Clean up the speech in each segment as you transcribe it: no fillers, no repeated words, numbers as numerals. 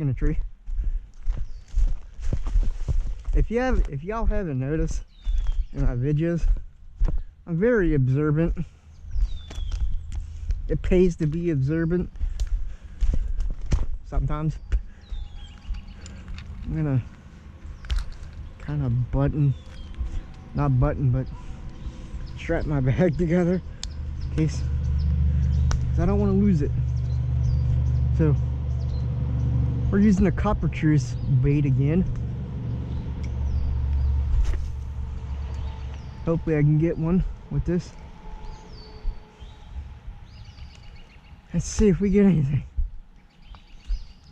in a tree. If y'all haven't noticed in my videos, I'm very observant. It pays to be observant sometimes. I'm gonna kind of not button, but strap my bag together in case, because I don't want to lose it. So we're using a coppertruce bait again. Hopefully I can get one with this. Let's see if we get anything.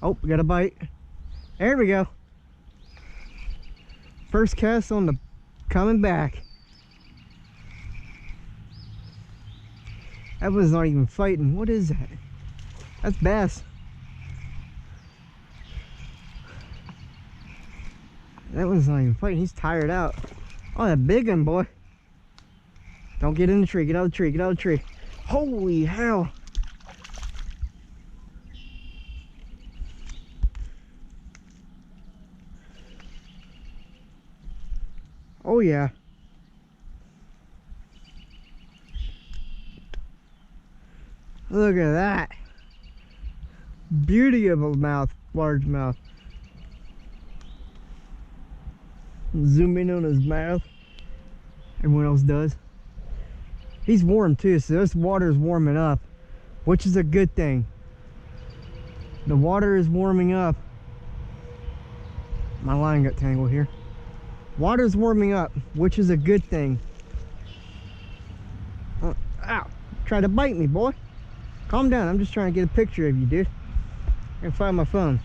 Oh, we got a bite. There we go. First cast on the coming back. That was not even fighting. What is that? That's bass. That one's not even fighting. He's tired out. Oh, that big one, boy. Don't get in the tree. Get out of the tree. Get out of the tree. Holy hell. Oh, yeah. Look at that. Beauty of a mouth. Large mouth. Zoom in on his mouth. Everyone else does. He's warm too, so this water is warming up, which is a good thing. The water is warming up. My line got tangled here. Water's warming up, which is a good thing. Oh, ow! Try to bite me, boy. Calm down. I'm just trying to get a picture of you, dude. I can find my phone.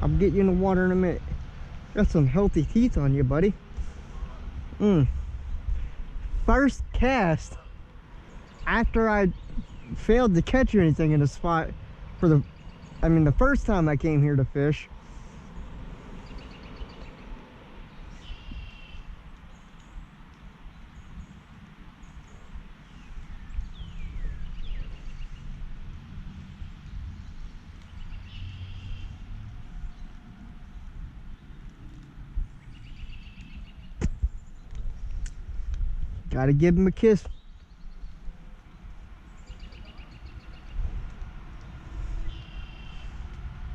I'll get you in the water in a minute. Got some healthy teeth on you, buddy. First cast after I failed to catch anything in the spot for the first time I came here to fish. Gotta give him a kiss.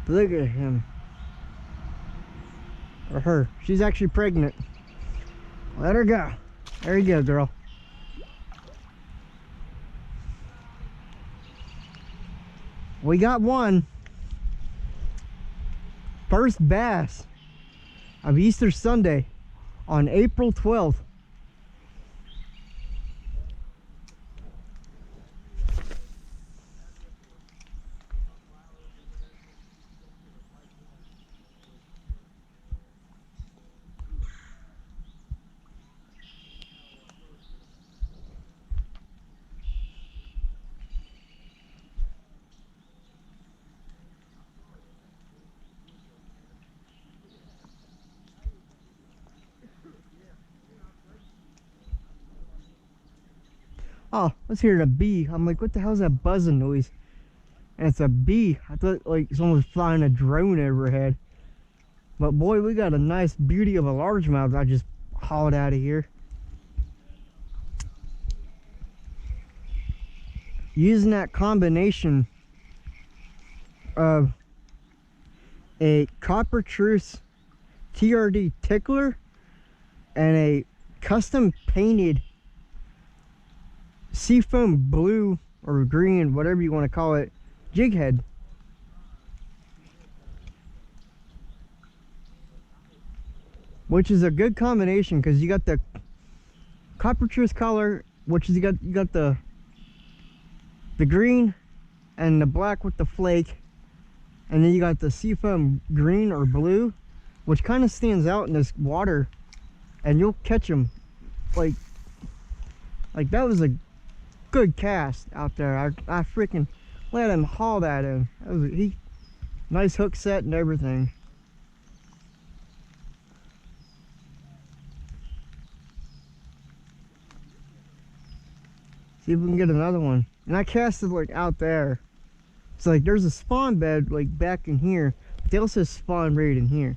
Look at him. Or her. She's actually pregnant. Let her go. There you go, girl. We got one. First bass of Easter Sunday on April 12th. Oh, let's hear a bee. I'm like, what the hell is that buzzing noise? And it's a bee. I thought like someone was flying a drone overhead. But boy, we got a nice beauty of a largemouth I just hauled out of here. Using that combination of a coppertruce TRD tickler and a custom painted seafoam blue or green, whatever you want to call it, jig head. Which is a good combination because you got the coppertruce color, which is you got the green and the black with the flake, and then you got the seafoam green or blue, which kind of stands out in this water, and you'll catch them like that was a good cast out there. I freaking let him haul that in. That was nice hook set and everything. See if we can get another one. And I casted like out there, So like there's a spawn bed like back in here, but they also spawn right in here.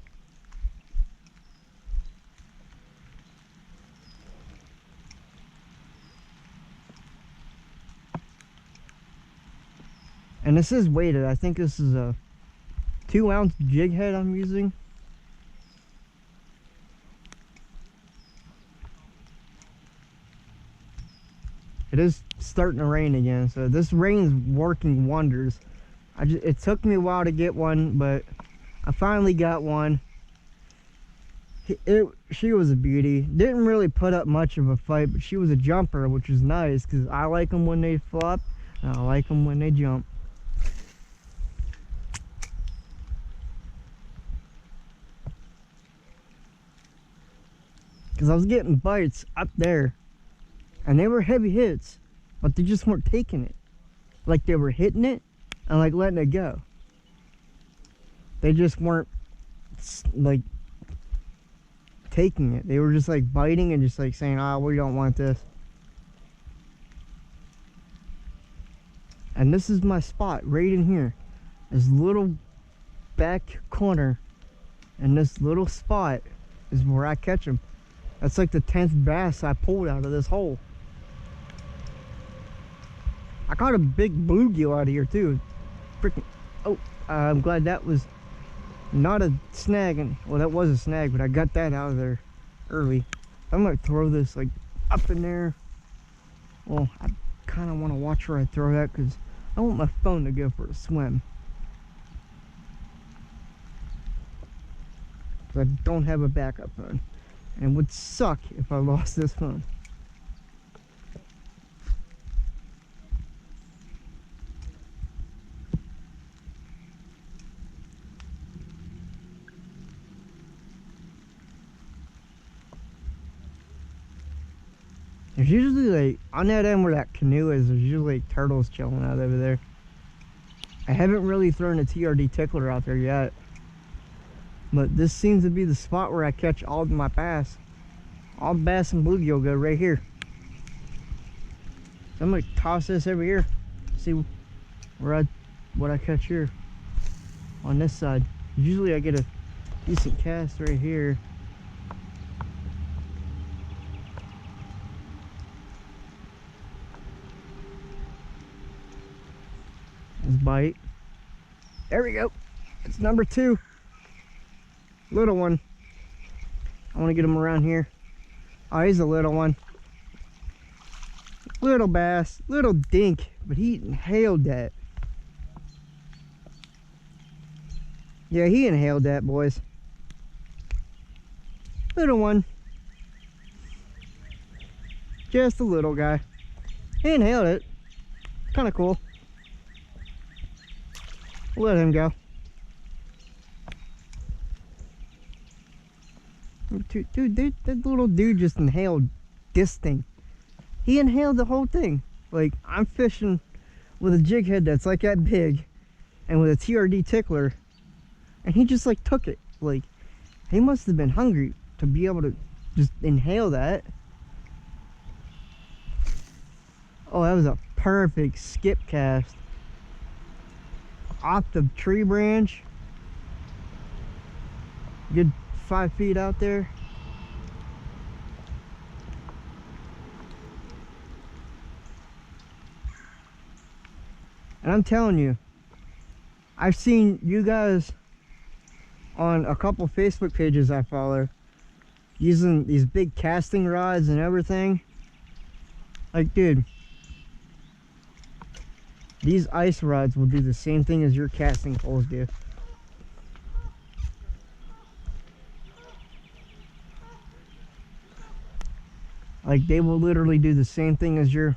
And this is weighted. I think this is a 2-ounce jig head I'm using. It is starting to rain again, so this rain's working wonders. It took me a while to get one, but I finally got one. She was a beauty. Didn't really put up much of a fight, but she was a jumper, which is nice because I like them when they flop and I like them when they jump. Because I was getting bites up there and they were heavy hits, but they just weren't taking it. Like they were hitting it and like letting it go. They just weren't like taking it. They were just like biting and just like saying, "Ah, we don't want this." And this is my spot right in here. This little back corner and this little spot is where I catch them. That's like the 10th bass I pulled out of this hole. I caught a big bluegill out of here too. Freaking, oh, I'm glad that was not a snag. And well, that was a snag, but I got that out of there early. I'm gonna throw this like up in there. Well, I kind of want to watch where I throw that because I want my phone to go for a swim. I don't have a backup phone, and it would suck if I lost this phone. There's usually like on that end where that canoe is, there's usually like turtles chilling out over there. I haven't really thrown a TRD tickler out there yet, but this seems to be the spot where I catch all of my bass. All bass and bluegill go right here. So I'm gonna toss this over here, see what I catch here on this side. Usually I get a decent cast right here. Let's bite. There we go. It's number 2. Little one. I want to get him around here. Oh, he's a little one. Little bass. Little dink. But he inhaled that. Yeah, he inhaled that, boys. Little one. Just a little guy. He inhaled it. Kind of cool. Let him go. Dude, that little dude just inhaled this thing. He inhaled the whole thing. Like, I'm fishing with a jig head that's like that big and with a TRD tickler, and he just like took it. Like, he must have been hungry to be able to just inhale that. Oh, that was a perfect skip cast off the tree branch. Good 5 feet out there. And I'm telling you, I've seen you guys on a couple Facebook pages I follow using these big casting rods and everything. Like, dude, these ice rods will do the same thing as your casting poles do. Like, they will literally do the same thing as your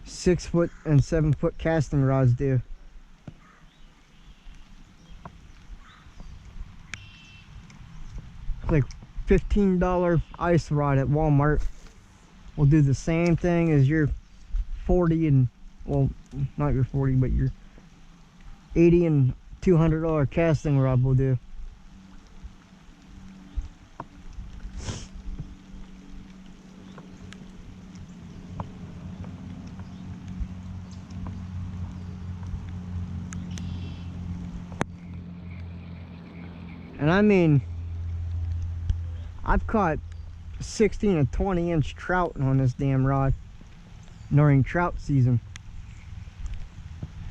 6-foot and 7-foot casting rods do. Like $15 ice rod at Walmart will do the same thing as your 40 and, well, not your 40, but your 80 and $200 casting rod will do. And I mean, I've caught 16 and 20 inch trout on this damn rod during trout season.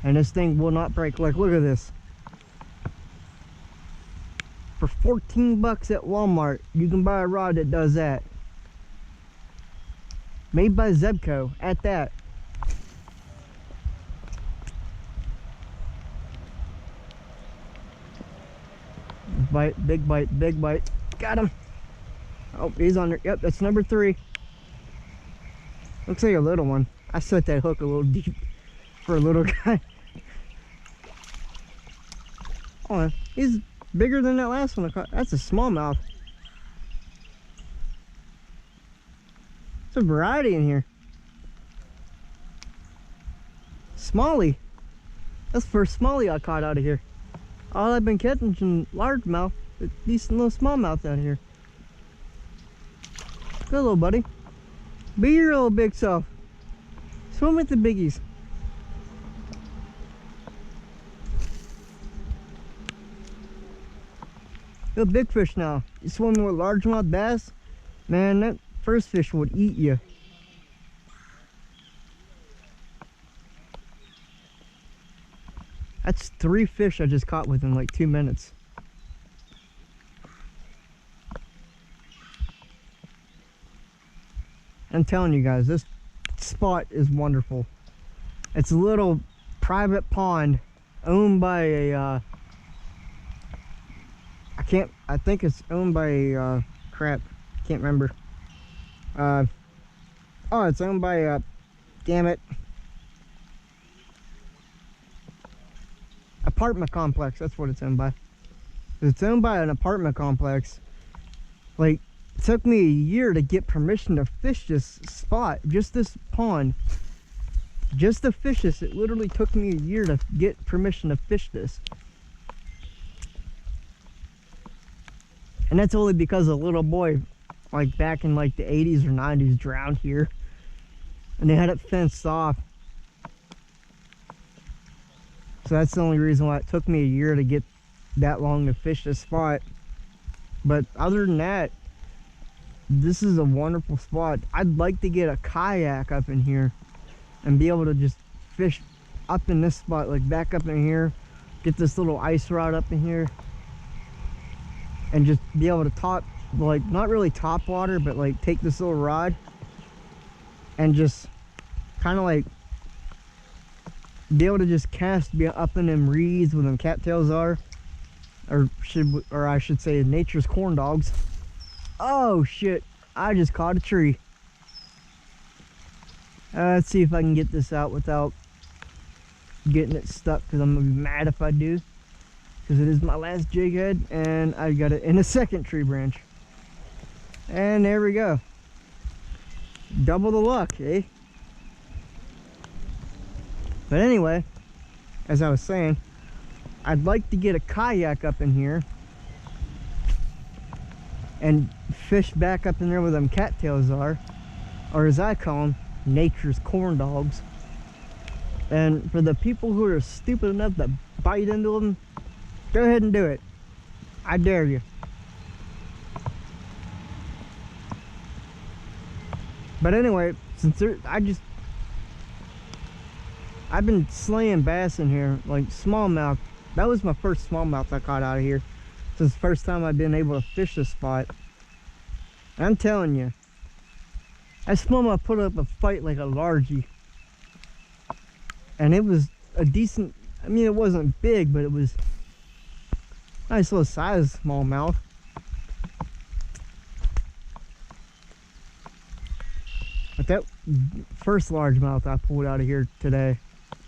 And this thing will not break. Like, look at this. For 14 bucks at Walmart, you can buy a rod that does that. Made by Zebco, at that. Bite, big bite, big bite. Got him. Oh, he's on there. Yep, that's number 3. Looks like a little one. I set that hook a little deep for a little guy. Oh, he's bigger than that last one I caught. That's a smallmouth. There's a variety in here. Smallie. That's the first smallie I caught out of here. All I've been catching is largemouth, a decent little smallmouth out here. Good little buddy. Be your little big self. Swim with the biggies. You're a big fish now. You swimming with largemouth bass, man, that first fish would eat you. That's 3 fish I just caught within like 2 minutes. I'm telling you guys, this spot is wonderful. It's a little private pond owned by a, I think it's owned by a, crap, can't remember. Oh, it's owned by a, damn it. Apartment complex, that's what it's owned by. It's owned by an apartment complex. Like, it took me a year to get permission to fish this spot, just this pond. Just to fish this, it literally took me a year to get permission to fish this. And that's only because a little boy, like back in like the 80s or 90s, drowned here. And they had it fenced off. So that's the only reason why it took me a year to get that long to fish this spot. But other than that, this is a wonderful spot. I'd like to get a kayak up in here and be able to just fish up in this spot, like back up in here, get this little ice rod up in here, and just be able to top, like not really top water, but like take this little rod and just kind of like be able to just cast, be up in them reeds where them cattails are, or I should say nature's corn dogs. Oh shit, I just caught a tree. Let's see if I can get this out without getting it stuck, because I'm gonna be mad if I do, because it is my last jig head and I got it in a second tree branch. And there we go. Double the luck, eh? But anyway, as I was saying, I'd like to get a kayak up in here and fish back up in there where them cattails are, or as I call them, nature's corn dogs. And for the people who are stupid enough to bite into them, go ahead and do it. I dare you. But anyway, since I've been slaying bass in here, like smallmouth. That was my first smallmouth I caught out of here. Since the first time I've been able to fish this spot. And I'm telling you, that smallmouth put up a fight like a largie. And it was a decent, I mean it wasn't big, but it was nice little size smallmouth. But that first largemouth I pulled out of here today,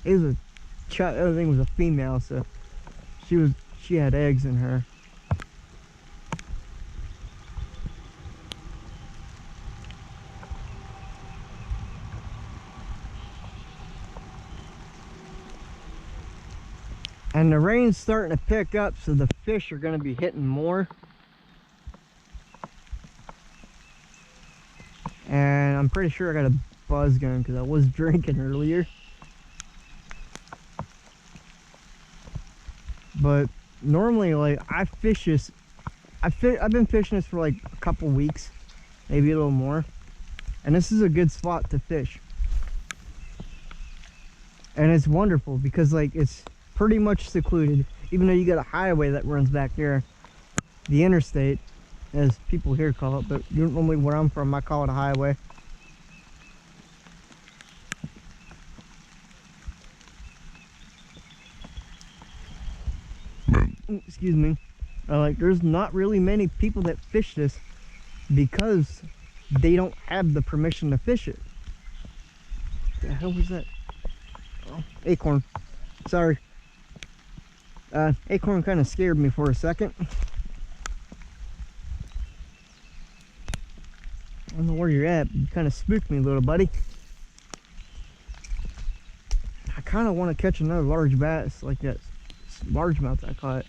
it was everything was a female, so she had eggs in her. And the rain's starting to pick up, so the fish are going to be hitting more. And I'm pretty sure I got a buzz going because I was drinking earlier. But normally, like, I fish this I've been fishing this for like a couple weeks, maybe a little more, and this is a good spot to fish. And it's wonderful because like it's pretty much secluded, even though you got a highway that runs back there, the interstate, as people here call it, but normally where I'm from, I call it a highway. Excuse me. Like there's not really many people that fish this because they don't have the permission to fish it. What the hell was that? Oh, acorn. Sorry. Acorn kind of scared me for a second. I don't know where you're at, but you kind of spooked me, little buddy. I kind of want to catch another large bass like that largemouth I caught.